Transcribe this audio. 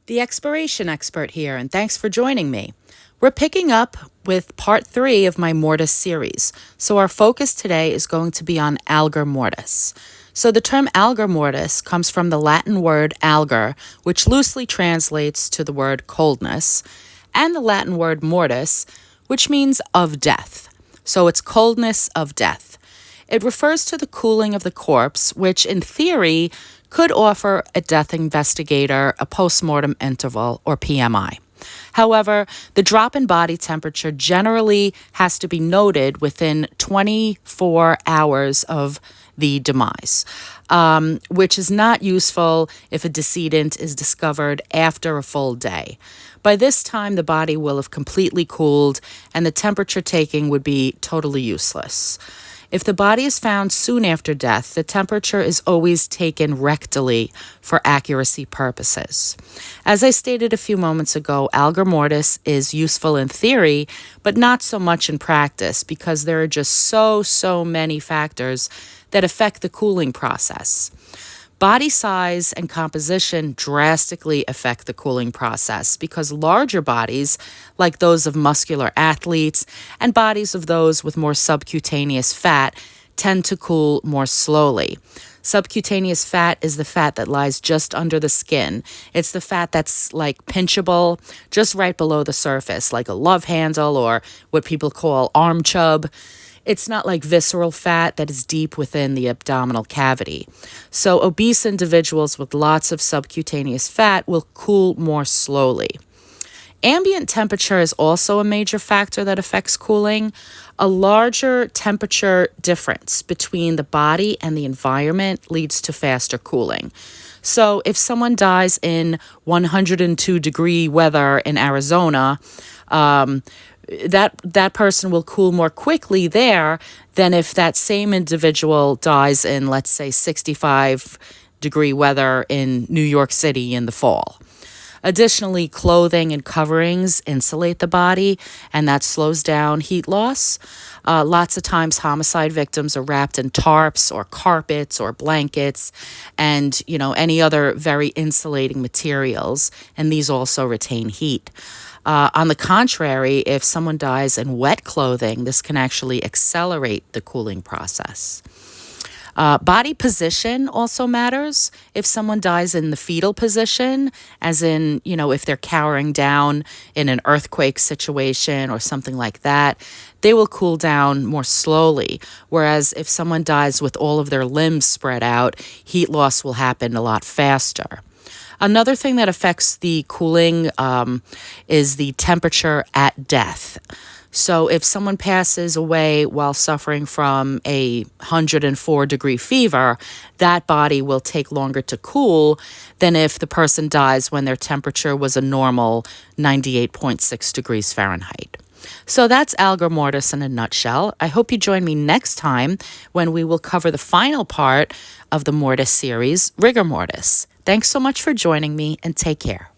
The expiration expert here, and thanks for joining me. We're picking up with part 3 of my Mortis series, so our focus today is going to be on Algor Mortis. So the term Algor Mortis comes from the Latin word algor, which loosely translates to the word coldness, and the Latin word mortis, which means of death. So it's coldness of death. It refers to the cooling of the corpse, which in theory could offer a death investigator a postmortem interval or PMI. However, the drop in body temperature generally has to be noted within 24 hours of the demise, which is not useful if a decedent is discovered after a full day. By this time, the body will have completely cooled and the temperature taking would be totally useless. If the body is found soon after death, the temperature is always taken rectally for accuracy purposes. As I stated a few moments ago, Algor Mortis is useful in theory, but not so much in practice because there are just so many factors that affect the cooling process. Body size and composition drastically affect the cooling process because larger bodies, like those of muscular athletes and bodies of those with more subcutaneous fat, tend to cool more slowly. Subcutaneous fat is the fat that lies just under the skin. It's the fat that's like pinchable, just right below the surface, like a love handle or what people call arm chub. It's not like visceral fat that is deep within the abdominal cavity. So obese individuals with lots of subcutaneous fat will cool more slowly. Ambient temperature is also a major factor that affects cooling. A larger temperature difference between the body and the environment leads to faster cooling. So if someone dies in 102-degree weather in Arizona, that person will cool more quickly there than if that same individual dies in, let's say, 65-degree weather in New York City in the fall. Additionally, clothing and coverings insulate the body, and that slows down heat loss. Lots of times, homicide victims are wrapped in tarps or carpets or blankets and, any other very insulating materials, and these also retain heat. On the contrary, if someone dies in wet clothing, this can actually accelerate the cooling process. Body position also matters. If someone dies in the fetal position, as in, if they're cowering down in an earthquake situation or something like that, they will cool down more slowly. Whereas if someone dies with all of their limbs spread out, heat loss will happen a lot faster. Another thing that affects the cooling is the temperature at death. So if someone passes away while suffering from a 104-degree fever, that body will take longer to cool than if the person dies when their temperature was a normal 98.6 degrees Fahrenheit. So that's Algor Mortis in a nutshell. I hope you join me next time when we will cover the final part of the Mortis series, Rigor Mortis. Thanks so much for joining me and take care.